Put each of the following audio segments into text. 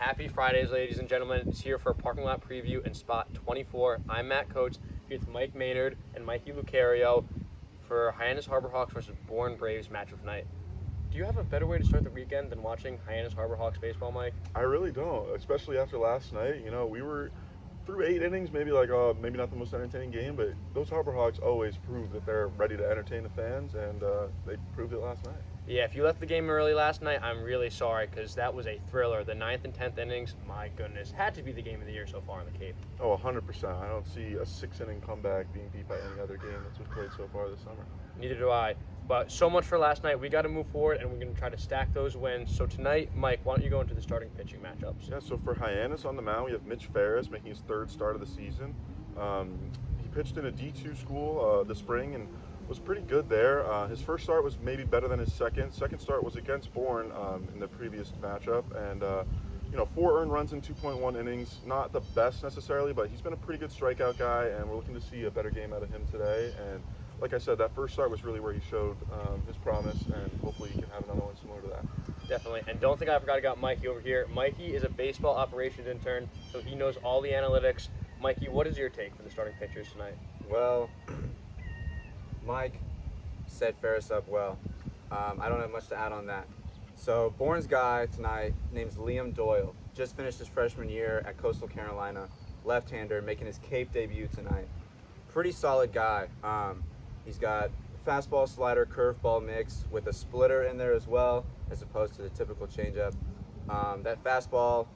Happy Fridays, ladies and gentlemen. It's here for a parking lot preview in spot 24. I'm Matt Coates, here with Mike Maynard and Mikey Lucario for Hyannis Harbor Hawks versus Bourne Braves matchup tonight. Do you have a better way to start the weekend than watching Hyannis Harbor Hawks baseball, Mike? I really don't, especially after last night. You know, we were through 8 innings, maybe not the most entertaining game, but those Harbor Hawks always prove that they're ready to entertain the fans, and they proved it last night. Yeah, if you left the game early last night, I'm really sorry because that was a thriller. The 9th and 10th innings, my goodness, had to be the game of the year so far in the Cape. Oh, 100%. I don't see a 6-inning comeback being beat by any other game that's been played so far this summer. Neither do I. But so much for last night. We got to move forward, and we're going to try to stack those wins. So tonight, Mike, why don't you go into the starting pitching matchups? Yeah, so for Hyannis on the mound, we have Mitch Ferris making his third start of the season. He pitched in a D2 school this spring and was pretty good there. His first start was maybe better than his second. Second start was against Bourne in the previous matchup, and 4 earned runs in 2.1 innings. Not the best necessarily, but he's been a pretty good strikeout guy, and we're looking to see a better game out of him today. And like I said, that first start was really where he showed his promise, and hopefully he can have another one similar to that. Definitely. And don't think I forgot about Mikey over here. Mikey is a baseball operations intern, so he knows all the analytics. Mikey, what is your take for the starting pitchers tonight? Well, Mike set Ferris up well. I don't have much to add on that. So Bourne's guy tonight, name's Liam Doyle. Just finished his freshman year at Coastal Carolina. Left-hander, making his Cape debut tonight. Pretty solid guy. He's got fastball, slider, curveball mix with a splitter in there as well, as opposed to the typical changeup. That fastball,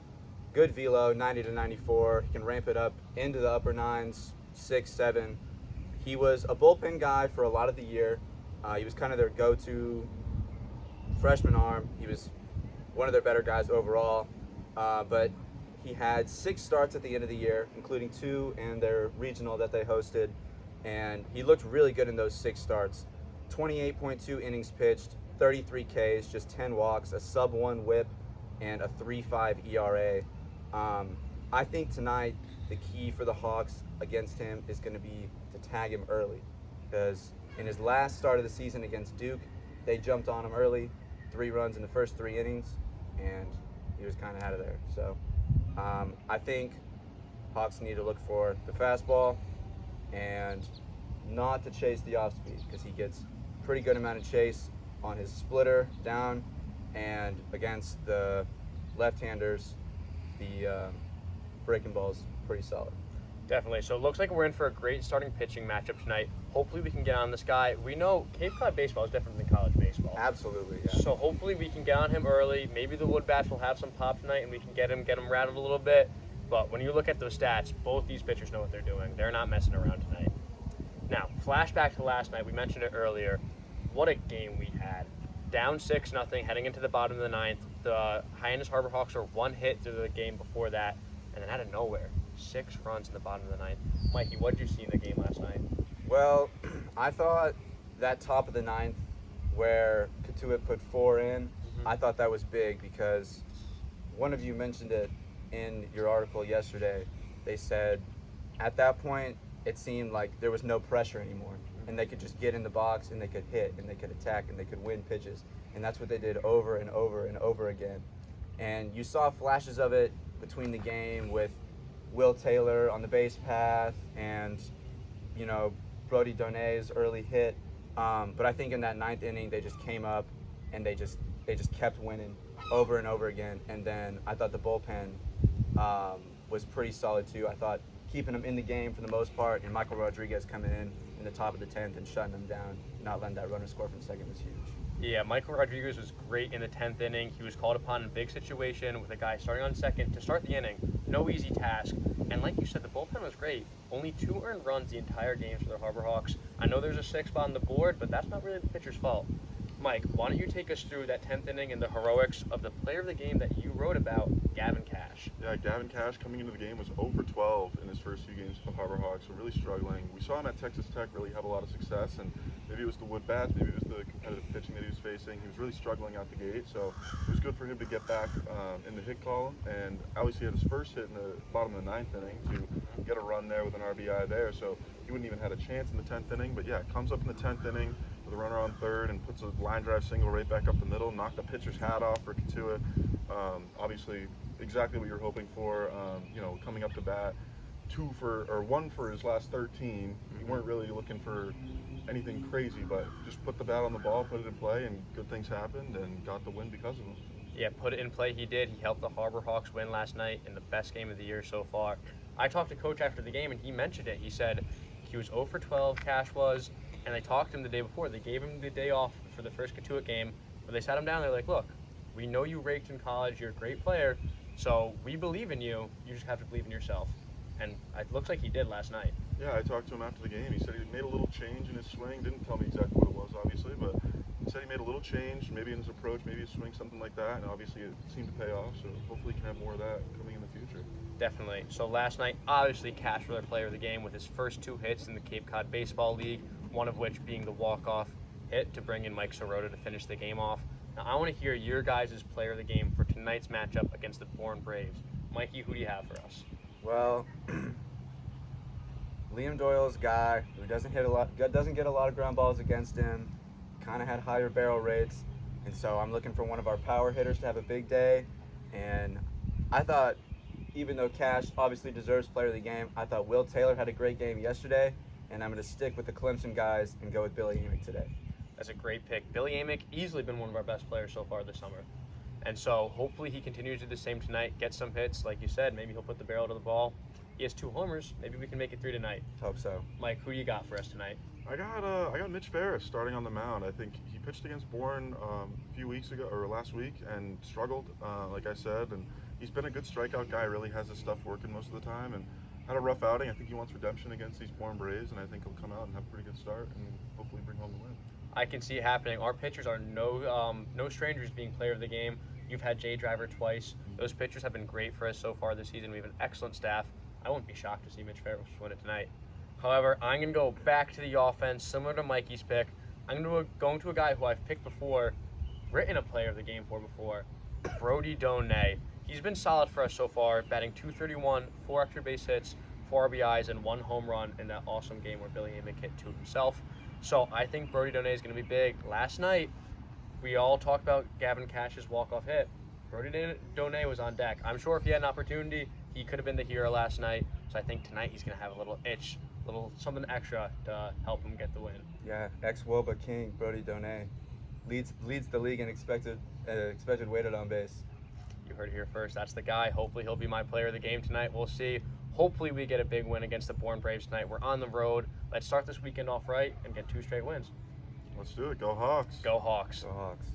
good velo, 90 to 94. He can ramp it up into the upper nines, 6, 7. He was a bullpen guy for a lot of the year. He was kind of their go-to freshman arm. He was one of their better guys overall, but he had 6 starts at the end of the year, including 2 in their regional that they hosted, and he looked really good in those 6 starts. 28.2 innings pitched, 33 Ks, just 10 walks, a sub-1 whip, and a 3.5 ERA. I think tonight the key for the Hawks against him is going to be to tag him early, because in his last start of the season against Duke, they jumped on him early, 3 runs in the first 3 innings, and he was kind of out of there. So I think Hawks need to look for the fastball and not to chase the off speed, because he gets pretty good amount of chase on his splitter down, and against the left-handers, the breaking ball's pretty solid. Definitely. So it looks like we're in for a great starting pitching matchup tonight. Hopefully we can get on this guy. We know Cape Cod baseball is different than college baseball. Absolutely, yeah. So hopefully we can get on him early. Maybe the wood bats will have some pop tonight and we can get him rattled a little bit. But when you look at those stats, both these pitchers know what they're doing. They're not messing around tonight. Now, flashback to last night. We mentioned it earlier. What a game we had. Down 6-0 heading into the bottom of the 9th. The Hyannis Harbor Hawks were 1 hit through the game before that. And then out of nowhere, 6 runs in the bottom of the 9th. Mikey, what did you see in the game last night? Well, I thought that top of the 9th where Katuitt put 4 in, I thought that was big, because one of you mentioned it in your article yesterday. They said at that point it seemed like there was no pressure anymore, and they could just get in the box and they could hit and they could attack and they could win pitches, and that's what they did over and over and over again. And you saw flashes of it between the game with Will Taylor on the base path and Brody Donet's early hit, but I think in that 9th inning they just came up and they just kept winning over and over again. And then I thought the bullpen was pretty solid too. I thought keeping them in the game for the most part, and Michael Rodriguez coming in the top of the 10th and shutting them down, not letting that runner score from second was huge. Yeah, Michael Rodriguez was great in the 10th inning. He was called upon in a big situation with a guy starting on second to start the inning. No easy task. And like you said, the bullpen was great. Only 2 earned runs the entire game for the Harbor Hawks. I know there's a 6 spot on the board, but that's not really the pitcher's fault. Mike, why don't you take us through that 10th inning and the heroics of the player of the game that you wrote about, Gavin Cash? Yeah, Gavin Cash coming into the game was 0 for 12 in his first few games for the Harbor Hawks, so really struggling. We saw him at Texas Tech really have a lot of success, and maybe it was the wood bats, maybe it was the competitive pitching that he was facing. He was really struggling out the gate, so it was good for him to get back in the hit column, and obviously he had his first hit in the bottom of the 9th inning to get a run there with an RBI there, so he wouldn't even had a chance in the 10th inning. But yeah, comes up in the 10th inning with a runner on third and puts a line drive single right back up the middle, knocked the pitcher's hat off for Katua. Obviously, exactly what you're hoping for. Coming up to bat, one for his last 13. You weren't really looking for anything crazy, but just put the bat on the ball, put it in play, and good things happened, and got the win because of him. Yeah, put it in play. He did. He helped the Harbor Hawks win last night in the best game of the year so far. I talked to Coach after the game, and he mentioned it. He said he was 0 for 12, Cash was, and they talked to him the day before. They gave him the day off for the first Katuitt game, but they sat him down. They're like, look, we know you raked in college. You're a great player, so we believe in you. You just have to believe in yourself. And it looks like he did last night. Yeah, I talked to him after the game. He said he made a little change in his swing. Didn't tell me exactly what it was, obviously, but he said he made a little change, maybe in his approach, maybe his swing, something like that, and obviously it seemed to pay off, so hopefully he can have more of that coming in the future. Definitely. So last night, obviously, Cash was our player of the game with his first 2 hits in the Cape Cod Baseball League, one of which being the walk-off hit to bring in Mike Sirota to finish the game off. Now, I want to hear your guys' player of the game for tonight's matchup against the Bourne Braves. Mikey, who do you have for us? Well, Liam Doyle's a guy who doesn't get a lot of ground balls against him, kind of had higher barrel rates, and so I'm looking for one of our power hitters to have a big day. And I thought, even though Cash obviously deserves player of the game, I thought Will Taylor had a great game yesterday, and I'm going to stick with the Clemson guys and go with Billy Amick today. That's a great pick. Billy Amick, easily been one of our best players so far this summer. And so hopefully he continues to do the same tonight, get some hits, like you said, maybe he'll put the barrel to the ball. He has 2 homers. Maybe we can make it 3 tonight. Hope so. Mike, who do you got for us tonight? I got Mitch Ferris starting on the mound. I think he pitched against Bourne a few weeks ago or last week and struggled, like I said. And he's been a good strikeout guy. Really has his stuff working most of the time and had a rough outing. I think he wants redemption against these Bourne Braves, and I think he'll come out and have a pretty good start and hopefully bring home the win. I can see it happening. Our pitchers are no strangers being player of the game. You've had Jay Driver twice. Those pitchers have been great for us so far this season. We have an excellent staff. I wouldn't be shocked to see Mitch Ferris win it tonight. However, I'm going to go back to the offense, similar to Mikey's pick. I'm going to a guy who I've picked before, written a player of the game for before, Brody Donay. He's been solid for us so far, batting .231, 4 extra base hits, 4 RBIs, and 1 home run in that awesome game where Billy Amick hit 2 himself. So I think Brody Donay is going to be big. Last night, we all talked about Gavin Cash's walk-off hit. Brody Donay was on deck. I'm sure if he had an opportunity, he could have been the hero last night. So I think tonight he's going to have a little itch, something extra to help him get the win. Yeah, ex-Woba King, Brody Donay, leads the league in expected weighted on base. You heard it here first. That's the guy. Hopefully he'll be my player of the game tonight. We'll see. Hopefully we get a big win against the Bourne Braves tonight. We're on the road. Let's start this weekend off right and get 2 straight wins. Let's do it. Go Hawks. Go Hawks. Go Hawks.